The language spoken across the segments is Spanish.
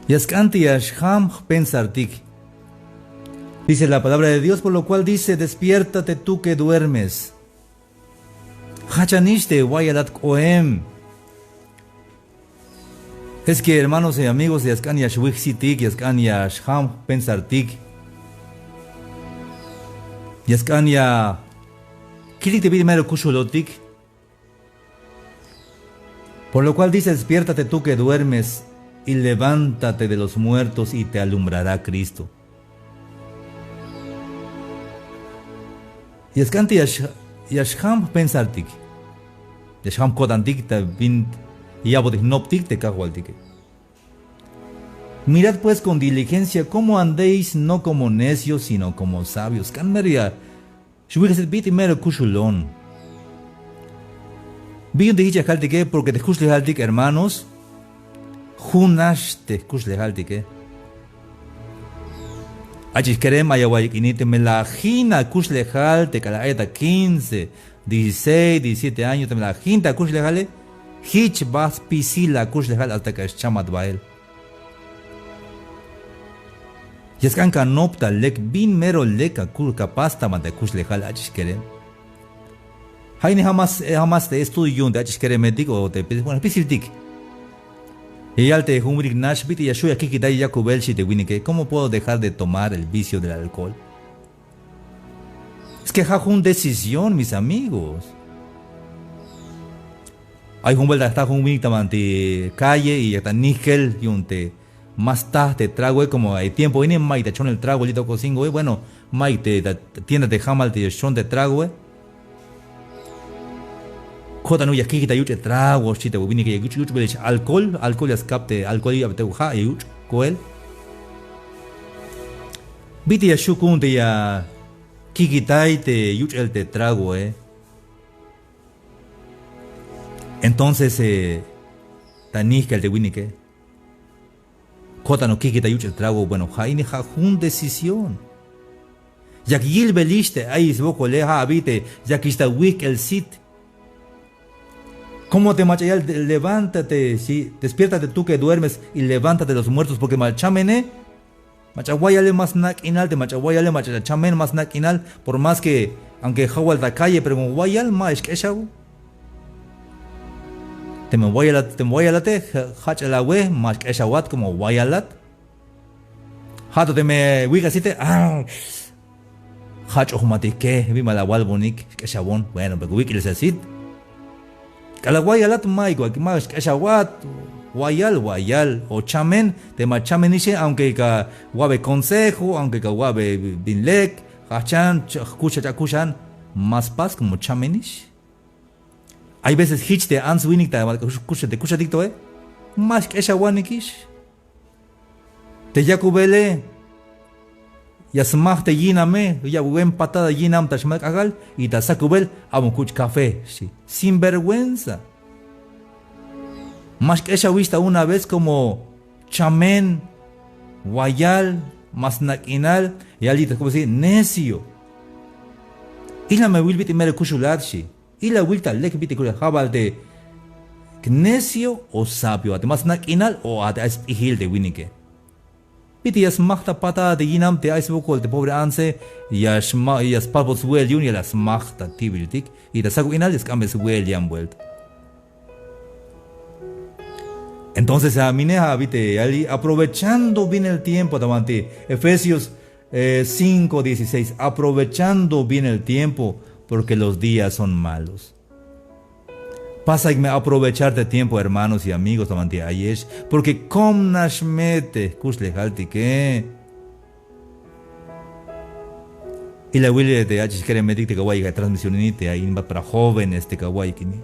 Yaskanti Asham pensartik. Dice la palabra de Dios, por lo cual dice, despiértate tú que duermes. Hachaniste wayalat koem. Es que hermanos y amigos de Yaskania Shwixitik, Yaskania Sham pensartik. Yaskania Kilik te primero kushulotik. Por lo cual dice, despiértate tú que duermes y levántate de los muertos y te alumbrará Cristo. Yaskanti Yasham pensartik. Yasham kodantik te vint yabotik noptik te kahualtik. Mirad pues con diligencia cómo andéis, no como necios, sino como sabios. Canmeria, shwigeset bit mero kushulon. Bien te dicha haltike, porque te kushlehaltik, hermanos. Hunash te kushlehaltike. Achis querem ayahuayquinite me la jina kushlehal te calaeta 15, 16, 17 años te me la jinta kushlehale. Hich vas pisila kushlehal hasta que chamat bael. Yaskan kanopta lek bin mero leka kulka pasta mate kushlehal achis querem. Haini jamás te estudio de achis querem digo te bueno pisiltik. Y al te humrik nashbit y yashuya kikitai yakubelshi te winike. ¿Cómo puedo dejar de tomar el vicio del alcohol? Es que es una decisión, mis amigos. Hay un vuelta está un tamante calle y está níquel y un te más tarde trago como hay tiempo viene mai te echó el trago lito cocingo bueno mai te tienda te jamal te echó de trago Kota no yaki kita yuche trago chita bini que yuche belech alcohol ya escapte alcohol ya te uja yuche coel biti ya shukun te ya kikitai te yuche el te trago entonces tanisca el te bini que Kota no kikita yuche el trago bueno jaine jajun decisión yaki gil beliste ahí se boco leja habite yaki está weak el sit. ¿Cómo te machayal? Levántate, sí, despiértate tú que duermes y levántate de los muertos, porque machamene, machaguayale más nakinal, te machaguayale machachamen más nakinal, por más que, aunque jawal da calle, pero con guayal más que shaw. Te me guayalate, hachalawe, más que shawat como guayalat. Hato te me wigasite, hach ohmatike, vi malawal bonik, que shabon, bueno, pero wikil se Kala guayalat maigo, aquí más que shawat, guayal, o chamen, te machamen ishe, aunque ka guabe consejo, aunque ka guabe binlek, hachan, kushan, más paz como chamenish. Hay veces hitch te ans winning ta kusha dicto, más que shawanikish. Te yakubele, yasmach te yiname, ya buen patada yinam tashmak agal, y ta sakubel, amukuch café, sí. Sin vergüenza. Más que ella vista una vez como chamen, guayal, más nakinal, y alita como decir, necio. Y la me will biti mere kushularshi. Y la wilta lek biti kushajabal de necio o sabio, además nakinal o además ihil de winike. Biti yas machta pata de yinam te aisbukol de pobre anse yas palpos wel yun yas machta tibiltik y te saco inal yas cambes wel yam vuelta. Entonces a mineja vite ali aprovechando bien el tiempo tamante Efesios 5:16 aprovechando bien el tiempo porque los días son malos. Pasa y me aprovechar de tiempo, hermanos y amigos, tamante ayesh, porque com nashmete, kuslehalti que. Y la huile de achis quiere medir te kawaii transmisión inite ahí para jóvenes te kawaii kini.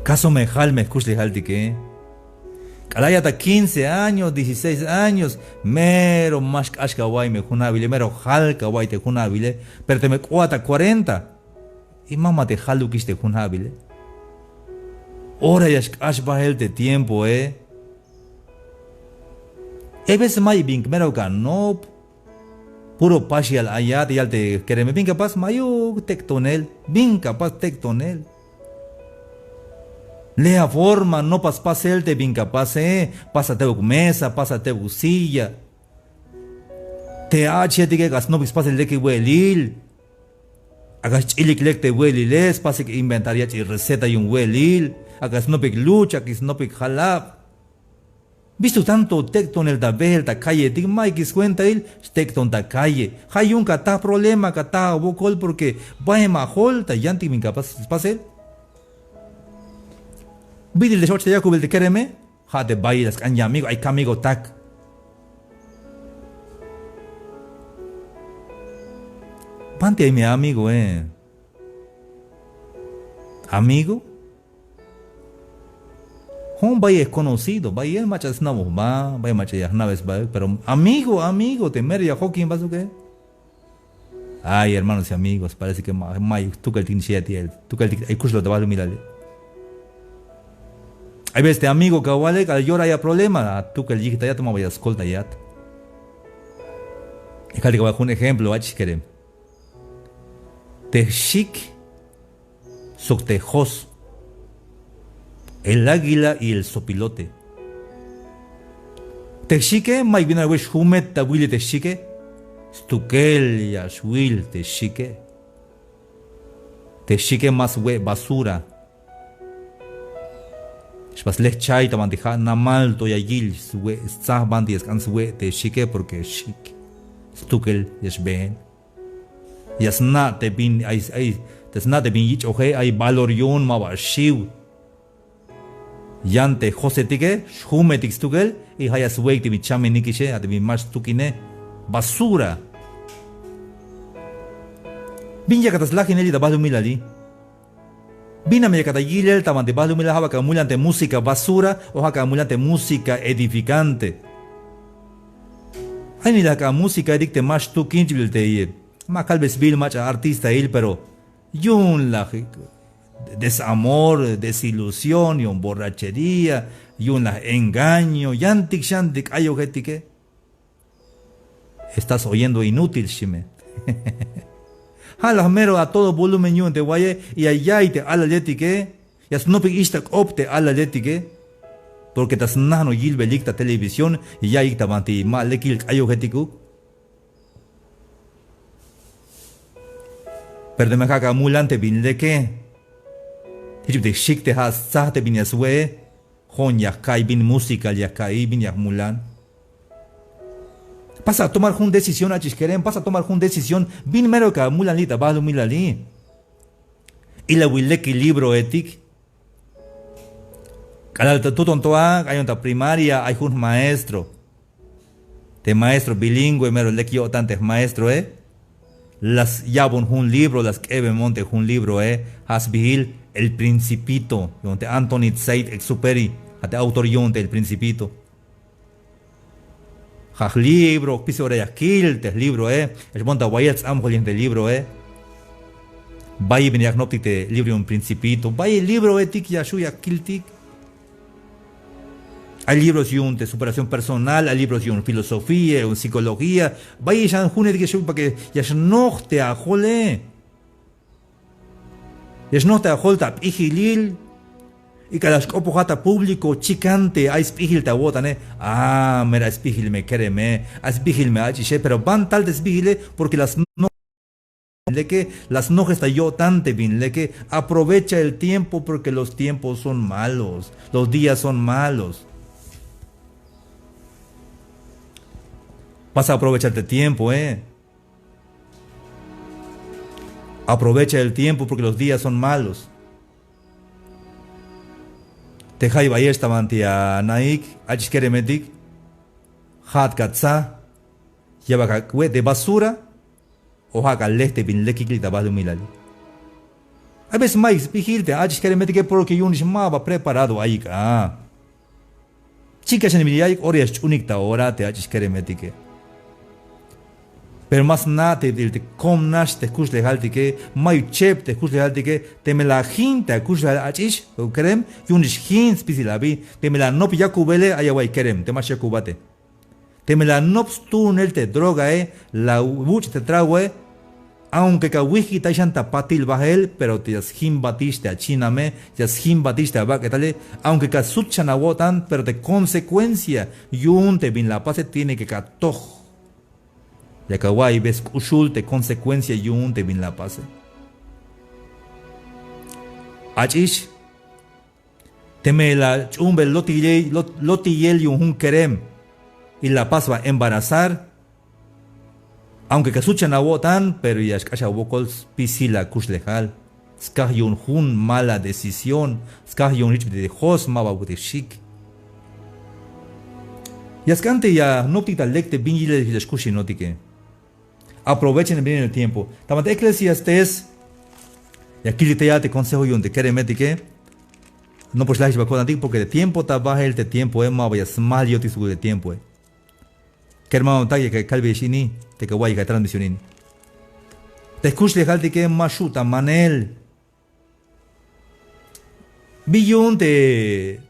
Caso mejalme kuslehalti que. Kalayata 15 años, 16 años, mero más ashkawai me junabile, mero hal kawaii te junabile, pero te me cuata 40. Y mamá te halukis te junabile. Ora ya ashbahel de tiempo, veces mai bink mero ganop. Puro pasial ayat y al te quereme bin capaz mayo tectonel, bin capaz tectonel. Lea forma, no pase el te incapaz, pásate mesa, pásate silla. Te hache que gas no pase el de que huelil. Hagas chilik lek te hueliles, pase que inventaría y receta y un huelil. Hagas no pic lucha, que no pic jalap. Visto tanto texto en el tabel, ta calle, tig maikis cuenta el texto en ta calle. Hay un cata problema, cata bocol porque va en majol, ta yanti incapaz pase. Vidil de short ya kubel de kereme, ha de bailas kan amigo, ay camigo tak. Pante ay mi amigo, Amigo? Hon vaya es conocido, vaya el macha es una bomba, vaya macha ya naves, pero amigo, temer ya Joaquín vas a qué. Ay, hermanos y amigos, parece que tú que el tin tú que el curso te vas a mirar. Hay veces este amigo que vale, que llora ya problema, tú que el hijita ya toma vaya escolta ya. Y que va un ejemplo, ach querem. Te chic, sok te jos. El águila y el sopilote. Te chique, mai bien al wish humet ta wile te chique. Stukel ya shwil te chique. Te chique más we basura. Shpas lech chai ta bandija namal to ya gil swe sta bandi es kan swe te chique porque chic. Stukel yes ben. Yasna te bin ai tesna te bin ich oje ai valorion ma ba shiu. Yante Jose tige, shume tixtugel, y hayas wake de mi chame nikishe, a de mi mas tukine, basura. Binja katas lagineli da balu milali. Bina me katayilel taman de balu milahaba camulante música basura o camulante música edificante. Hay ni la música edicte mas tukinchil te ye. Ma calves bil macha artista il, pero yun la desamor, desilusión, y un borrachería, y un engaño, yantik shantik ayogetike. Estás oyendo inútil, shime. Halas mero a todo volumen yun te guaye, y allá y te alaletike, y as no pistak opte alaletike, porque tas nano yil belikta televisión, y ya ikta banti malekil ayogetiku. Pero me caga mulante bin de qué. Hijib de shik te has sahte bin yaswe, hon yakai bin musical yakai bin yak mulan. Pasa a tomar una decisión a chisqueren, pasa a tomar una decisión bin mero ka mulan lita balu milali. Y la wileki libro etik. Calal tuton toa, hay una primaria, hay un maestro. Te maestro bilingüe mero leki tantes maestro, Las yabon un libro, las que monte un libro, has bihil El Principito, donde Anthony Saint-Exupéry, ate autor yonte El Principito. Has libro, piso oreyakil, te libro, es monta guayats amjolien de libro, Vaya ben yaknoptik te libro un Principito, vaya libro etik yashuya kiltik. Hay libros de superación personal, hay libros de filosofía, de psicología. Vaya ya junet que yo para que ya no te ajole. Ya no te ajolta pijilil. Y que las copojata público chicante hay spijil te botan, Ah, mira spijil me quereme, spijil me achiche, pero van tal despijile porque las no le que las no está yo tante bien, le que aprovecha el tiempo porque los tiempos son malos, los días son malos. Vas a aprovecharte el tiempo, Aprovecha el tiempo porque los días son malos. Te jai bayesta mantia naik, achkeremetik, hat katsa, lleva de basura, o haga leste bin lekikli tabalu milali. A veces mais vigilte, achkeremetik porque yunis maba preparado ahí, Chicas en mi orias unikta ora te achkeremetik. Pero más nada te comnas te kus legalti que mai chep te kus legalti que te me la jinta kus achish o kerem yunis hin spisilabi te me la nop yakubele ayawai kerem te mas yakubate te me la nop tunel te droga la buch te trawe aunque kawiki taishan tapatil bahel, pero te yasjim batiste a chiname, yasjim batiste a baketale, aunque kasuchan awotan, pero de consecuencia, yun te bin la pase tiene que katoj. Ya kawai ves kushul te consecuencia yun te bin la pase. Achish, teme la chumbe lotiyel yun kerem, y la paz va a embarazar, aunque kasuchan awotan, pero ya escasha wokols pisila kushlejal. Skah yun hun mala decisión. Skah yun rich de hos maba de shik. Yaskante ya noptita lecte bingile de escushi notike. Aprovechen bien el tiempo. Tamate Eclesiastes. Y aquí te consejo yun de keremetike. No pues la hisbakodantik porque de tiempo tabaja el de tiempo maba ya smal yo tisu de tiempo. Que hermano talle que calve shini. Te que guay que transmisionin. Te escuché dejalte que mashuta manel. Billón te.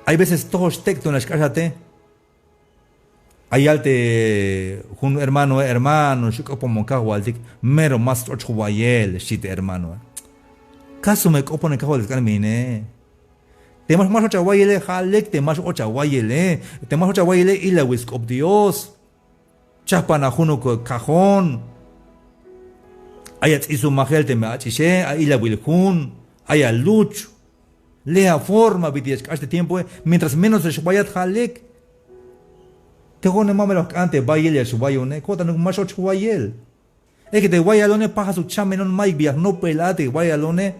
Hay veces todos textos en las casate. Hay alte un hermano, chico como cahualtic, mero más ocho guayel, shite hermano. Caso me copo en el cajo del carmine. Temas más ocho guayele, halek, temas ocho guayele, temas ocho guayele y la wiscop Dios. Chapan a juno cajón. Ayat isu magel te me achishe, ahí la wilhun, haya luch. Lea forma, vidies, que este tiempo, mientras menos se vayat halek. Te gone mamelo ante bayel ya su bayone, cota no más ocho bayel. Es que te guayalone paja su chamenon maik vias no pelate guayalone.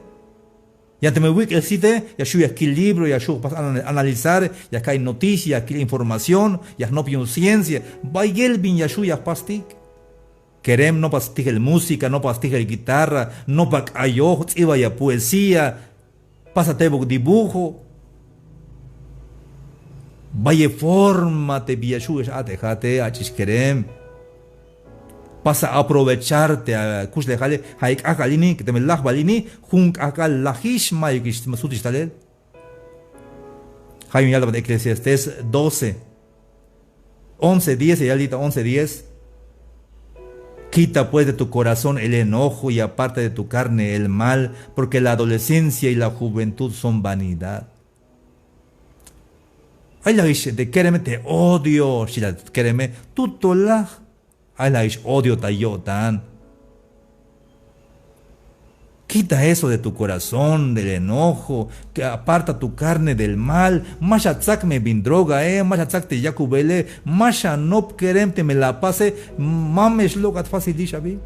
Ya te me voy que el site, ya su equilibrio, ya su analizar, ya cae noticia, aquí información, ya no pion ciencia. Bayel bin ya su ya pastik. Querem no pastig el música, no pastig el guitarra, no pa ayo, iba ya poesía, pásate dibujo. Vaya forma te biashu es atejate, achisquerem. Pasa a aprovecharte a kush dejale haik akalini que te me laj balini junk akal lahish mayukish masutis talel. Jaime yalba de Eclesiastes 12 11:10 y yaldita 11:10. Quita pues de tu corazón el enojo y aparte de tu carne el mal, porque la adolescencia y la juventud son vanidad. Ay la ish de quereme te odio, si la quereme tutolaj. Ay la ish odio tayotan. Quita eso de tu corazón, del enojo, que aparta tu carne del mal. Masha tzak me bin droga, masha tzak te yakubele, masha no querem te me la pase, mames locat fácil dishabi.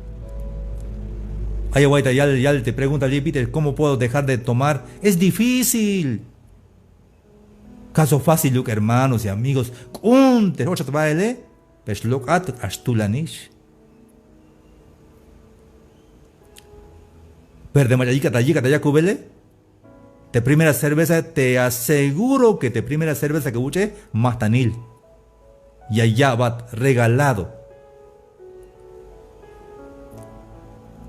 Ay aguaita, ya te pregunta Peter, ¿cómo puedo dejar de tomar? Es difícil. Caso fácil, Luke, hermanos y amigos. Kunte, ochat baile, pues locat ashtulanish. Pero de mayayika tayika kubele. Te primera cerveza, te aseguro que te primera cerveza que buche, más tanil. Y allá va regalado.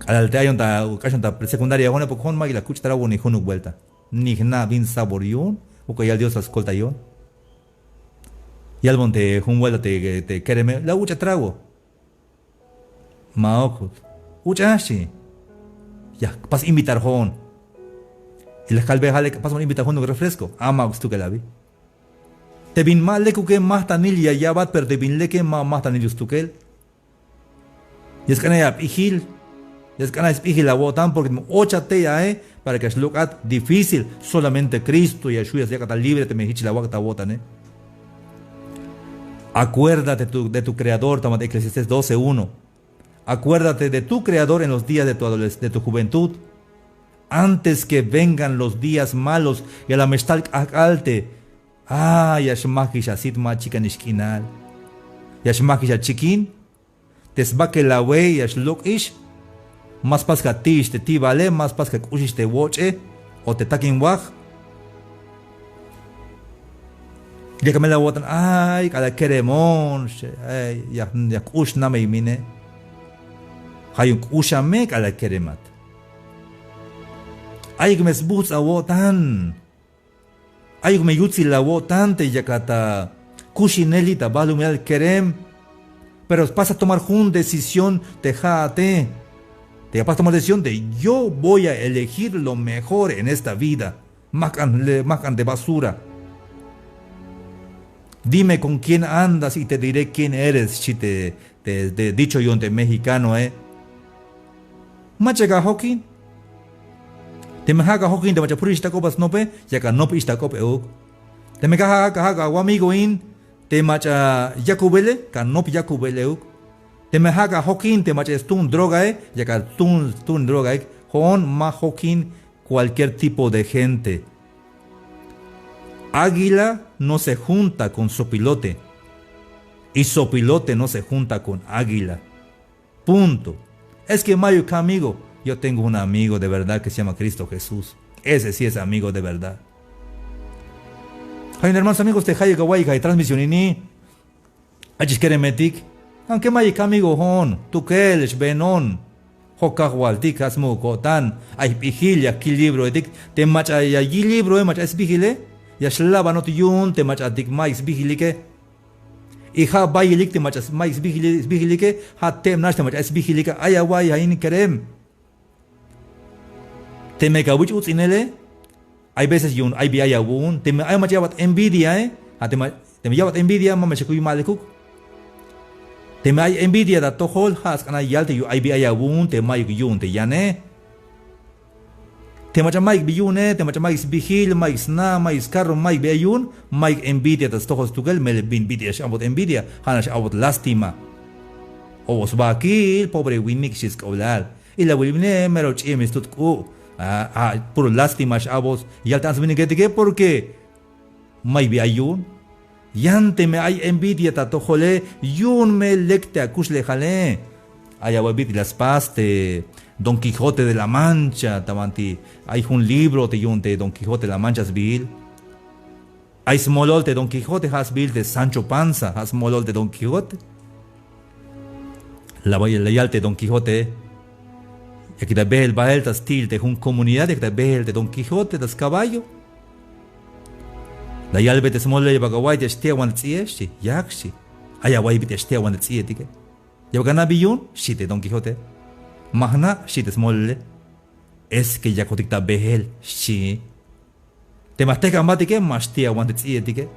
Al te hay una secundaria, bueno, porque con la cuchara ni junuk vuelta. Ni na bin saborión, o que ya el Dios ascolta yo. Y al monte, un vuelta te quereme, la ucha trago. Maokut. Uchashi. Ya, pas invitar hon. Y las calvejales que pasan invitar hon un refresco. Ama gusto que la vi. Te bin mal le que más tanil ya ya bat, pero te bin le que más tanil ustukel. Y es que ya pijil. Y es que es pijil la botan porque ochate ya para que es locat difícil. Solamente Cristo y Yeshua ya está libre te me hichi la boca botan Acuérdate de tu creador, Tamat Eclesiastes 12:1. Acuérdate de tu creador en los días de tu juventud, antes que vengan los días malos y a la mestal akalte. Yashmakish asit ma chican iskinal. Yashmakish chikin, tesbake la wey yashluk ish, más pasca tish te ti vale, más pasca kushish te woche, o te takin waj. Ya que me la botan, cada queremón, ya kush na me imine. Hayuk ushamek a la keremat. Ayuk me sbuts a wotan. Ayuk me yutsi la wotan te yakata kushinelita balum el kerem. Pero vas a tomar una decisión de jate. Te vas a tomar decisión de yo voy a elegir lo mejor en esta vida. Macan de basura. Dime con quién andas y te diré quién eres. Si te dicho yo de mexicano, Machaga hokin. Te me haga hokin de machapuri istacopas nope. Ya que nope istacope uk. Te me haga amigo in. Te macha yakubele. Que nope yakubele uk. Te me haga hokin. Te macha stun droga ya que tun droga Hon ma hokin cualquier tipo de gente. Águila no se junta con sopilote. Y sopilote no se junta con águila. Punto. Es que Mayo amigo. Yo tengo un amigo de verdad que se llama Cristo Jesús. Ese sí es amigo de verdad. Hay hermanos amigos de Hayo Gawai hay transmisión ni. Achis quiere metik. Aunque Mayo amigo hon. Tukelish benon. Hokahwaltik asmu kotan. Ay vigilia ki libro etik. Te macha ya y libro macha es vigile. Ya shlaba not yun te macha dik mais vigilike. Y ha bayilik te macha mais vigilike. Ha tem nash te macha es vigilike. Ayawai hain kerem. Te me kawich utzinele. Hay veces yun ay biayawun. Te me ay macha yabat envidia te me yabat envidia mama shekuy malekuk. Te me hay envidia da tohol has kana yalte yu ay biayawun te may yun te yane. Te macha Mike biyune, te macha Mike bihil, Mike sna, Mike carro, Mike biyun, Mike envidia das tojos tugel, mele bin envidia, shabot envidia, hanas abot lástima. Ovos bakil, pobre winik shiskoblal. Y la wilmine mero chimis tutku. Puro lástima shabos. Y al tan que porque Mike biyun. Yante me hay envidia tatojole, yun me lecte akusle jale. Ayawabit las paste. Don Quijote de la Mancha, tamanti. Hay un libro de Don Quijote de la Mancha Hasbil. Hay smolol de Don Quijote Hasbil de Sancho Panza, smolol de Don Quijote. La leal de Don Quijote. Y aquí ve el bael das til de una comunidad, y aquí ve el de Don Quijote das caballo. La yalbe de smolol de bagawai de estia wan tsiesti, yakshi. Ayawai bit estia wan tsietike. Yabagana biyun, shi de Don Quijote. Mahna shi te smolle. Es que ya kotikta behel shi. Te masteka matike mastia wante tsietike.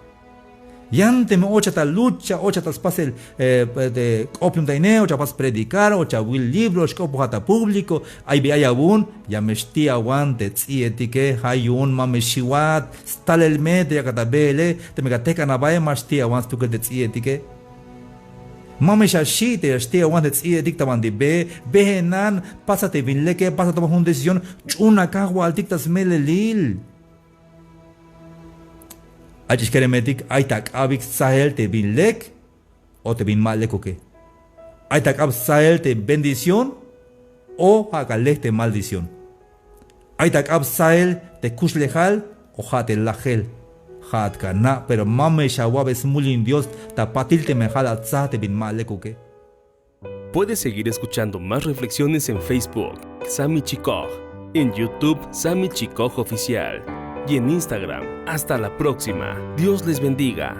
Yante me ochata lucha, ochata spasel de opium daine, ocha pas predicar, ocha will libro, skopo hata público, ay be ayabun, ya mestia wante tsietike, hayun mameshiwat, stal el mete yakata bele, te megateka nabae mastia wante tuke de tsietike. Mame shashite, este aguante tsiye dictaban de behenan, pásate vinleke, pásate bajo una decisión, chuna cagua al dictas melelil. Achis keremetik, aitak abix sahel te vinlek, o te vin malekoke. Aitak ab sahel te bendición, o hagalek te maldición. Aitak ab sahel te kuslejal, o jate lajel. Na, pero mame shawabes mulin Dios tapatil te mejal atzate bin malekuke. Puedes seguir escuchando más reflexiones en Facebook, Sami Chikoj, en YouTube, Sami Chikoj Oficial, y en Instagram. Hasta la próxima. Dios les bendiga.